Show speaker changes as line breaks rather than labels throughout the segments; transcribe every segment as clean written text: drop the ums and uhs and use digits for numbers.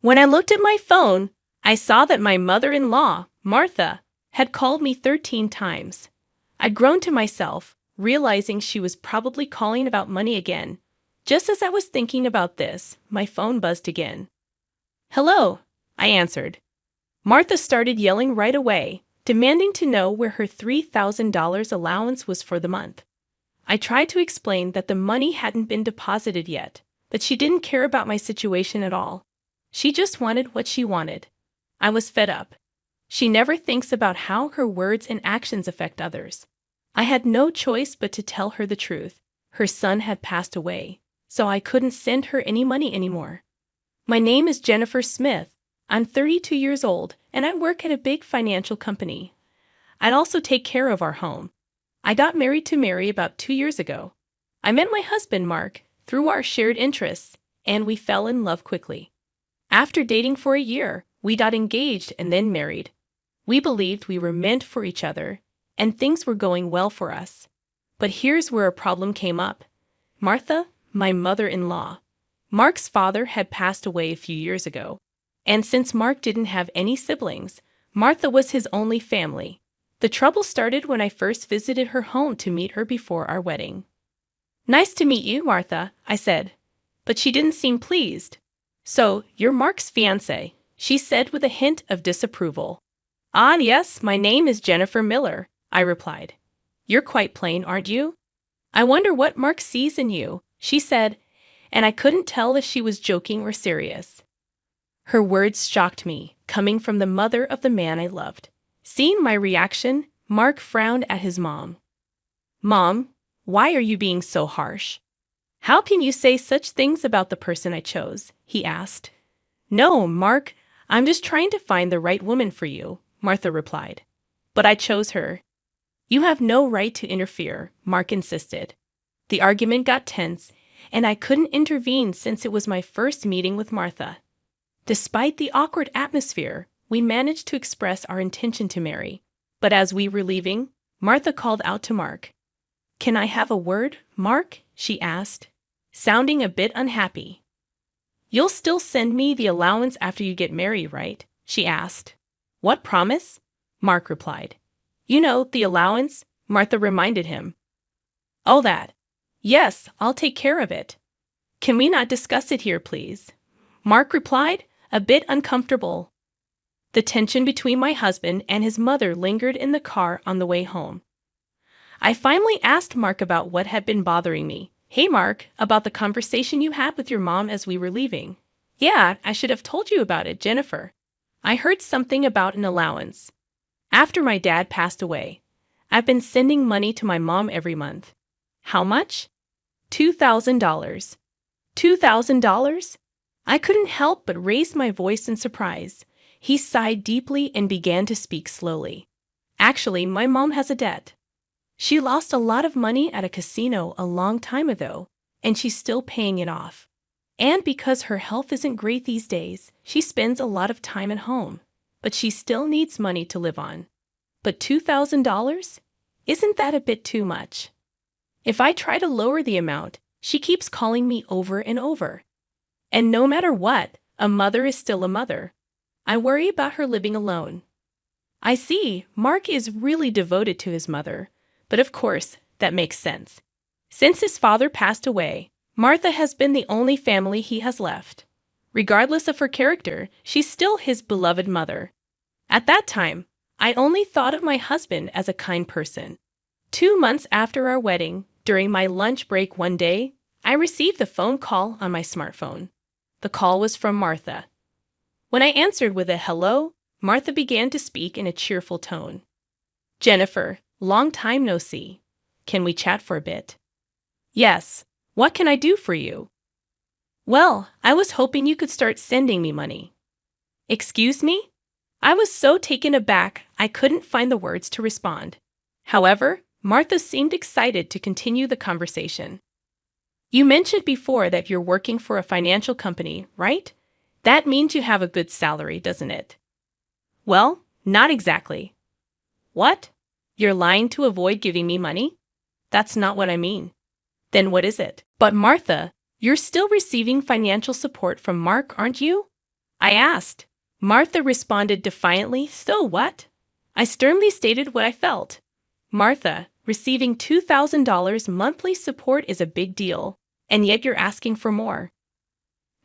When I looked at my phone, I saw that my mother-in-law, Martha, had called me 13 times. I groaned to myself, realizing she was probably calling about money again. Just as I was thinking about this, my phone buzzed again. "Hello," I answered. Martha started yelling right away, demanding to know where her $3,000 allowance was for the month. I tried to explain that the money hadn't been deposited yet, but she didn't care about my situation at all. She just wanted what she wanted. I was fed up. She never thinks about how her words and actions affect others. I had no choice but to tell her the truth. Her son had passed away, so I couldn't send her any money anymore. "My name is Jennifer Smith. I'm 32 years old, and I work at a big financial company. I'd also take care of our home. I got married to Mary about 2 years ago. I met my husband, Mark, through our shared interests, and we fell in love quickly. After dating for a year, we got engaged and then married. We believed we were meant for each other, and things were going well for us. But here's where a problem came up. Martha, my mother-in-law. Mark's father had passed away a few years ago, and since Mark didn't have any siblings, Martha was his only family. The trouble started when I first visited her home to meet her before our wedding. "Nice to meet you, Martha," I said, but she didn't seem pleased. "So, you're Mark's fiancée," she said with a hint of disapproval. "Ah, yes, my name is Jennifer Miller," I replied. "You're quite plain, aren't you?" "I wonder what Mark sees in you," she said, and I couldn't tell if she was joking or serious. Her words shocked me, coming from the mother of the man I loved. Seeing my reaction, Mark frowned at his mom. "Mom, why are you being so harsh? How can you say such things about the person I chose?" he asked. "No, Mark, I'm just trying to find the right woman for you," Martha replied. "But I chose her." "You have no right to interfere," Mark insisted. The argument got tense, and I couldn't intervene since it was my first meeting with Martha. Despite the awkward atmosphere, we managed to express our intention to marry. But as we were leaving, Martha called out to Mark. "Can I have a word, Mark?" she asked, sounding a bit unhappy. "You'll still send me the allowance after you get married, right?" she asked. "What promise?" Mark replied. "You know, the allowance," Martha reminded him. "Oh, that. Yes, I'll take care of it." "Can we not discuss it here, please?" Mark replied, a bit uncomfortable. The tension between my husband and his mother lingered in the car on the way home. I finally asked Mark about what had been bothering me. "Hey, Mark, about the conversation you had with your mom as we were leaving." "Yeah, I should have told you about it, Jennifer. I heard something about an allowance. After my dad passed away, I've been sending money to my mom every month." "How much?" $2,000. $2,000? I couldn't help but raise my voice in surprise. He sighed deeply and began to speak slowly. "Actually, my mom has a debt. She lost a lot of money at a casino a long time ago, and she's still paying it off. And because her health isn't great these days, she spends a lot of time at home. But she still needs money to live on. But $2,000? Isn't that a bit too much? If I try to lower the amount, she keeps calling me over and over. And no matter what, a mother is still a mother. I worry about her living alone." I see, Mark is really devoted to his mother, but of course, that makes sense. Since his father passed away, Martha has been the only family he has left. Regardless of her character, she's still his beloved mother. At that time, I only thought of my husband as a kind person. 2 months after our wedding, during my lunch break one day, I received a phone call on my smartphone. The call was from Martha. When I answered with a hello, Martha began to speak in a cheerful tone. "Jennifer, long time no see. Can we chat for a bit?" "Yes. What can I do for you?" "Well, I was hoping you could start sending me money." "Excuse me?" I was so taken aback I couldn't find the words to respond. However, Martha seemed excited to continue the conversation. "You mentioned before that you're working for a financial company, right? That means you have a good salary, doesn't it?" "Well, not exactly." "What? You're lying to avoid giving me money?" "That's not what I mean." "Then what is it?" "But Martha, you're still receiving financial support from Mark, aren't you?" I asked. Martha responded defiantly, "So what?" I sternly stated what I felt. "Martha, receiving $2,000 monthly support is a big deal, and yet you're asking for more."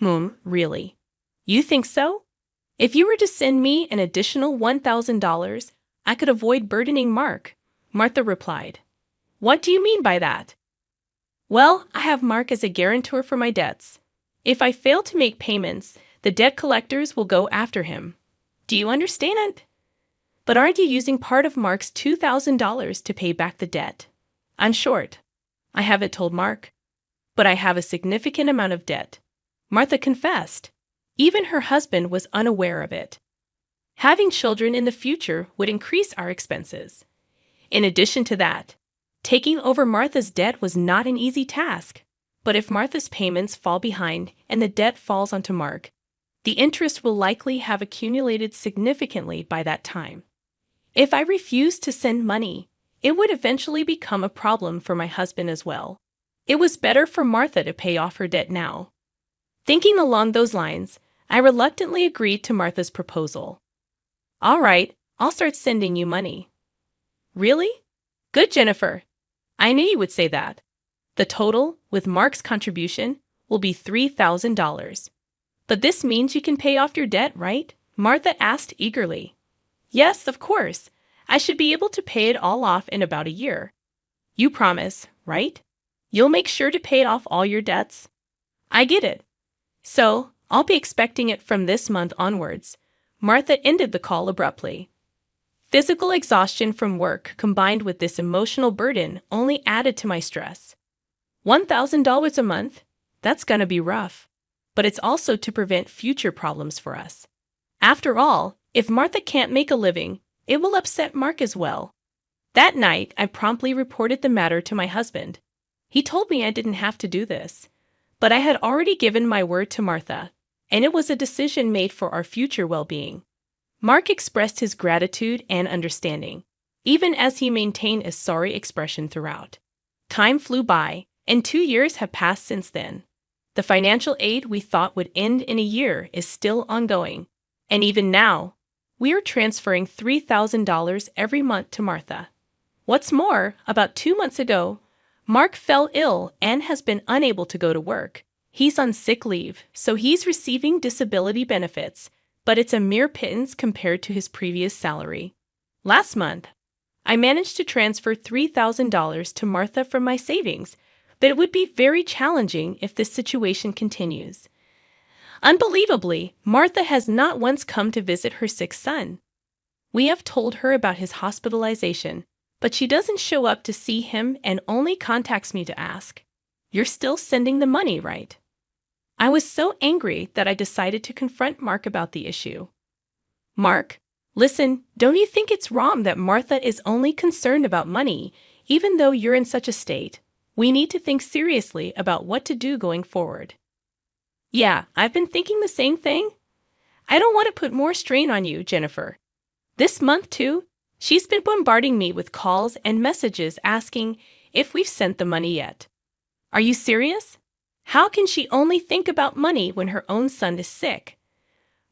Really? You think so? If you were to send me an additional $1,000, I could avoid burdening Mark, Martha replied. What do you mean by that? Well, I have Mark as a guarantor for my debts. If I fail to make payments, the debt collectors will go after him. Do you understand? But aren't you using part of Mark's $2,000 to pay back the debt? I'm short. I haven't told Mark. But I have a significant amount of debt. Martha confessed. Even her husband was unaware of it. Having children in the future would increase our expenses. In addition to that, taking over Martha's debt was not an easy task. But if Martha's payments fall behind and the debt falls onto Mark, the interest will likely have accumulated significantly by that time. If I refuse to send money, it would eventually become a problem for my husband as well. It was better for Martha to pay off her debt now. Thinking along those lines, I reluctantly agreed to Martha's proposal. All right, I'll start sending you money. Really? Good, Jennifer. I knew you would say that. The total, with Mark's contribution, will be $3,000. But this means you can pay off your debt, right? Martha asked eagerly. Yes, of course. I should be able to pay it all off in about a year. You promise, right? You'll make sure to pay off all your debts? I get it. So, I'll be expecting it from this month onwards. Martha ended the call abruptly. Physical exhaustion from work combined with this emotional burden only added to my stress. $1,000 a month? That's gonna be rough. But it's also to prevent future problems for us. After all, if Martha can't make a living, it will upset Mark as well. That night, I promptly reported the matter to my husband. He told me I didn't have to do this. But I had already given my word to Martha, and it was a decision made for our future well-being. Mark expressed his gratitude and understanding, even as he maintained a sorry expression throughout. Time flew by, and 2 years have passed since then. The financial aid we thought would end in a year is still ongoing, and even now, we are transferring $3,000 every month to Martha. What's more, about 2 months ago, Mark fell ill and has been unable to go to work. He's on sick leave, so he's receiving disability benefits, but it's a mere pittance compared to his previous salary. Last month, I managed to transfer $3,000 to Martha from my savings, but it would be very challenging if this situation continues. Unbelievably, Martha has not once come to visit her sick son. We have told her about his hospitalization, but she doesn't show up to see him and only contacts me to ask, "You're still sending the money, right?" I was so angry that I decided to confront Mark about the issue. Mark, listen, don't you think it's wrong that Martha is only concerned about money, even though you're in such a state? We need to think seriously about what to do going forward. Yeah, I've been thinking the same thing. I don't want to put more strain on you, Jennifer. This month, too, she's been bombarding me with calls and messages asking if we've sent the money yet. Are you serious? How can she only think about money when her own son is sick?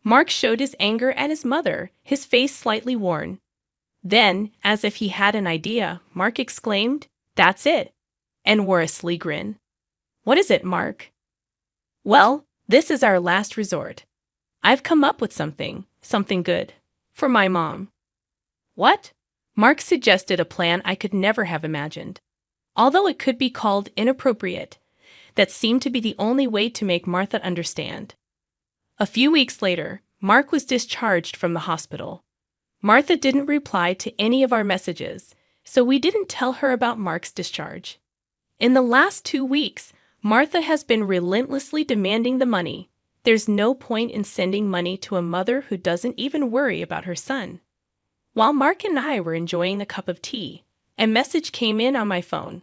Mark showed his anger at his mother, his face slightly worn. Then, as if he had an idea, Mark exclaimed, "That's it," and wore a sly grin. What is it, Mark? Well, this is our last resort. I've come up with something good, for my mom. What? Mark suggested a plan I could never have imagined. Although it could be called inappropriate, that seemed to be the only way to make Martha understand. A few weeks later, Mark was discharged from the hospital. Martha didn't reply to any of our messages, so we didn't tell her about Mark's discharge. In the last 2 weeks, Martha has been relentlessly demanding the money. There's no point in sending money to a mother who doesn't even worry about her son. While Mark and I were enjoying a cup of tea, a message came in on my phone.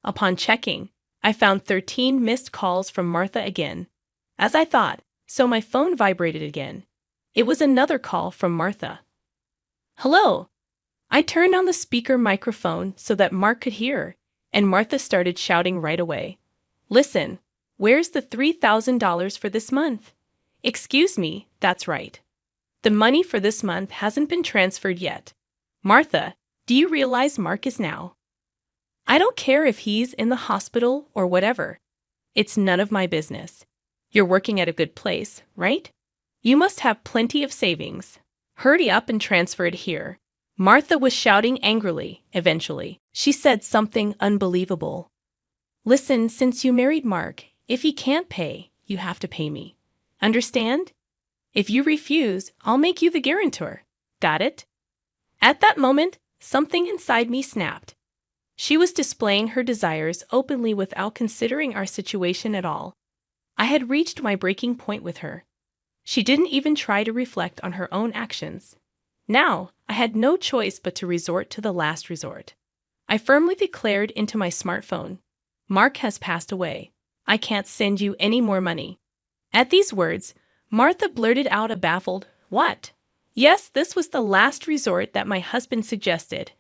Upon checking, I found 13 missed calls from Martha again. As I thought, so my phone vibrated again. It was another call from Martha. Hello. I turned on the speaker microphone so that Mark could hear, and Martha started shouting right away. Listen, where's the $3,000 for this month? Excuse me, that's right. The money for this month hasn't been transferred yet. Martha, do you realize Mark is now? I don't care if he's in the hospital or whatever. It's none of my business. You're working at a good place, right? You must have plenty of savings. Hurry up and transfer it here. Martha was shouting angrily, eventually. She said something unbelievable. Listen, since you married Mark, if he can't pay, you have to pay me. Understand? If you refuse, I'll make you the guarantor. Got it? At that moment, something inside me snapped. She was displaying her desires openly without considering our situation at all. I had reached my breaking point with her. She didn't even try to reflect on her own actions. Now, I had no choice but to resort to the last resort. I firmly declared into my smartphone, Mark has passed away. I can't send you any more money. At these words, Martha blurted out a baffled, "What?" Yes, this was the last resort that my husband suggested.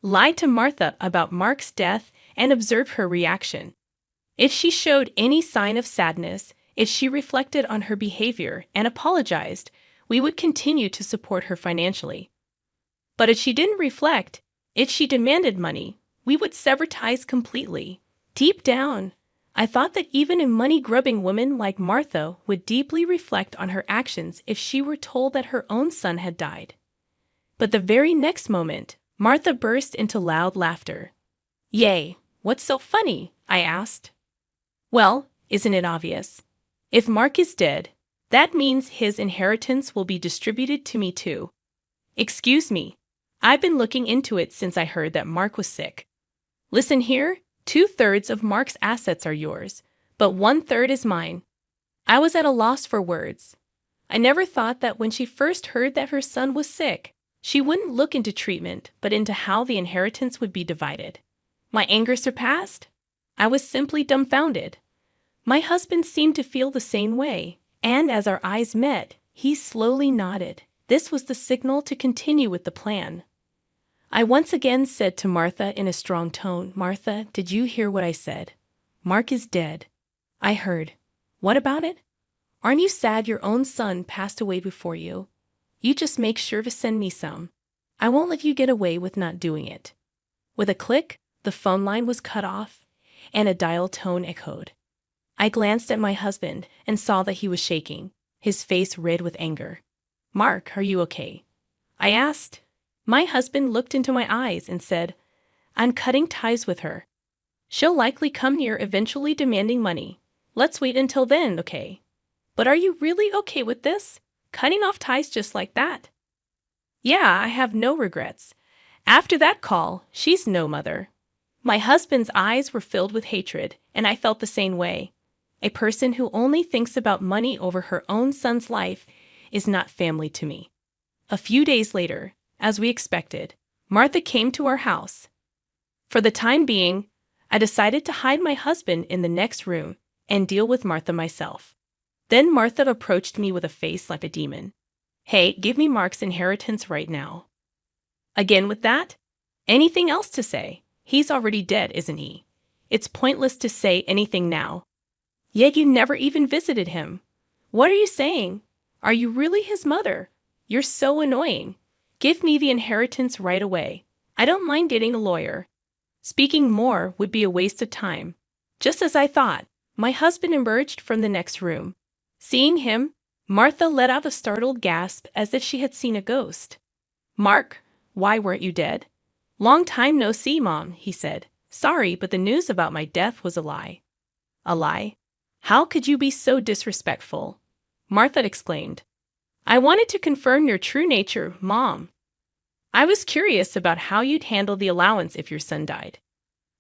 Lied to Martha about Mark's death and observed her reaction. If she showed any sign of sadness, if she reflected on her behavior and apologized, we would continue to support her financially. But if she didn't reflect, if she demanded money, we would sever ties completely. Deep down, I thought that even a money-grubbing woman like Martha would deeply reflect on her actions if she were told that her own son had died. But the very next moment, Martha burst into loud laughter. "Yay, what's so funny?" I asked. "Well, isn't it obvious? If Mark is dead, that means his inheritance will be distributed to me too. Excuse me, I've been looking into it since I heard that Mark was sick. Listen here, 2/3 of Mark's assets are yours, but 1/3 is mine." I was at a loss for words. I never thought that when she first heard that her son was sick, she wouldn't look into treatment, but into how the inheritance would be divided. My anger surpassed. I was simply dumbfounded. My husband seemed to feel the same way, and as our eyes met, he slowly nodded. This was the signal to continue with the plan. I once again said to Martha in a strong tone, "Martha, did you hear what I said? Mark is dead." "I heard. What about it? Aren't you sad your own son passed away before you? You just make sure to send me some. I won't let you get away with not doing it." With a click, the phone line was cut off, and a dial tone echoed. I glanced at my husband and saw that he was shaking, his face red with anger. "Mark, are you okay?" I asked. My husband looked into my eyes and said, "I'm cutting ties with her. She'll likely come here eventually demanding money. Let's wait until then, okay? But are you really okay with this? Cutting off ties just like that?" "Yeah, I have no regrets. After that call, she's no mother." My husband's eyes were filled with hatred, and I felt the same way. A person who only thinks about money over her own son's life is not family to me. A few days later, as we expected, Martha came to our house. For the time being, I decided to hide my husband in the next room and deal with Martha myself. Then Martha approached me with a face like a demon. "Hey, give me Mark's inheritance right now." Again with that? Anything else to say? He's already dead, isn't he? It's pointless to say anything now. Yet you never even visited him. What are you saying? Are you really his mother? You're so annoying. Give me the inheritance right away. I don't mind getting a lawyer. Speaking more would be a waste of time. Just as I thought, my husband emerged from the next room. Seeing him, Martha let out a startled gasp as if she had seen a ghost. "Mark, why weren't you dead?" "Long time no see, Mom," he said. "Sorry, but the news about my death was a lie." "A lie? How could you be so disrespectful?" Martha exclaimed. "I wanted to confirm your true nature, Mom. I was curious about how you'd handle the allowance if your son died.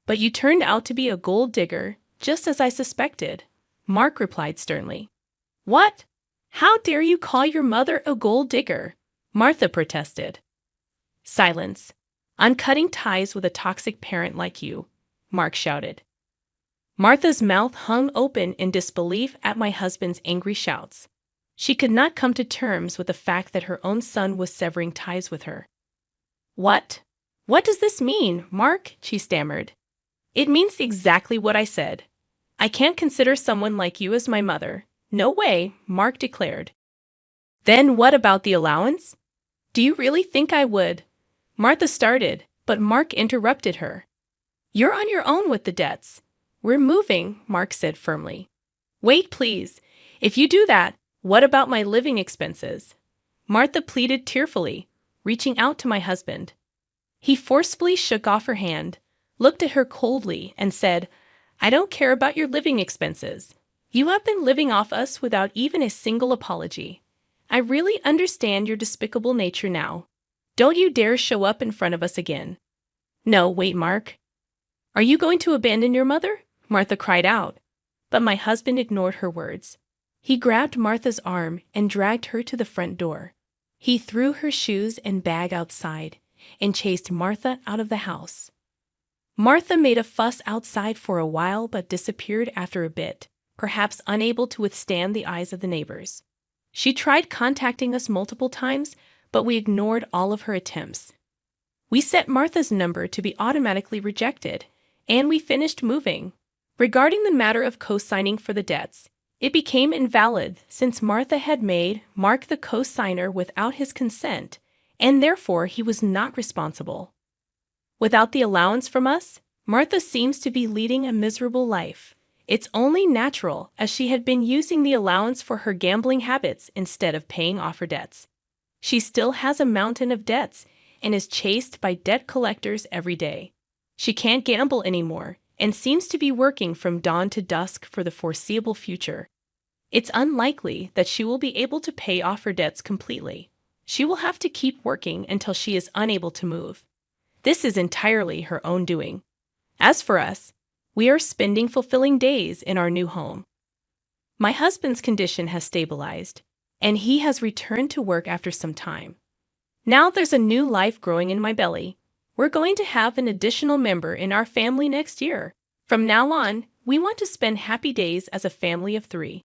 But you turned out to be a gold digger, just as I suspected," Mark replied sternly. "What? How dare you call your mother a gold digger?" Martha protested. "Silence. I'm cutting ties with a toxic parent like you," Mark shouted. Martha's mouth hung open in disbelief at my husband's angry shouts. She could not come to terms with the fact that her own son was severing ties with her. "What? What does this mean, Mark?" she stammered. "It means exactly what I said. I can't consider someone like you as my mother. No way, Mark declared. Then what about the allowance? Do you really think I would? Martha started, but Mark interrupted her. You're on your own with the debts. We're moving, Mark said firmly. Wait, please. If you do that, what about my living expenses? Martha pleaded tearfully, reaching out to my husband. He forcefully shook off her hand, looked at her coldly, and said, I don't care about your living expenses. You have been living off us without even a single apology. I really understand your despicable nature now. Don't you dare show up in front of us again. No, wait, Mark. Are you going to abandon your mother? Martha cried out. But my husband ignored her words. He grabbed Martha's arm and dragged her to the front door. He threw her shoes and bag outside and chased Martha out of the house. Martha made a fuss outside for a while but disappeared after a bit, perhaps unable to withstand the eyes of the neighbors. She tried contacting us multiple times, but we ignored all of her attempts. We set Martha's number to be automatically rejected, and we finished moving. Regarding the matter of co-signing for the debts, it became invalid since Martha had made Mark the co-signer without his consent, and therefore he was not responsible. Without the allowance from us, Martha seems to be leading a miserable life. It's only natural, as she had been using the allowance for her gambling habits instead of paying off her debts. She still has a mountain of debts and is chased by debt collectors every day. She can't gamble anymore and seems to be working from dawn to dusk for the foreseeable future. It's unlikely that she will be able to pay off her debts completely. She will have to keep working until she is unable to move. This is entirely her own doing. As for us, we are spending fulfilling days in our new home. My husband's condition has stabilized, and he has returned to work after some time. Now there's a new life growing in my belly. We're going to have an additional member in our family next year. From now on, we want to spend happy days as a family of 3.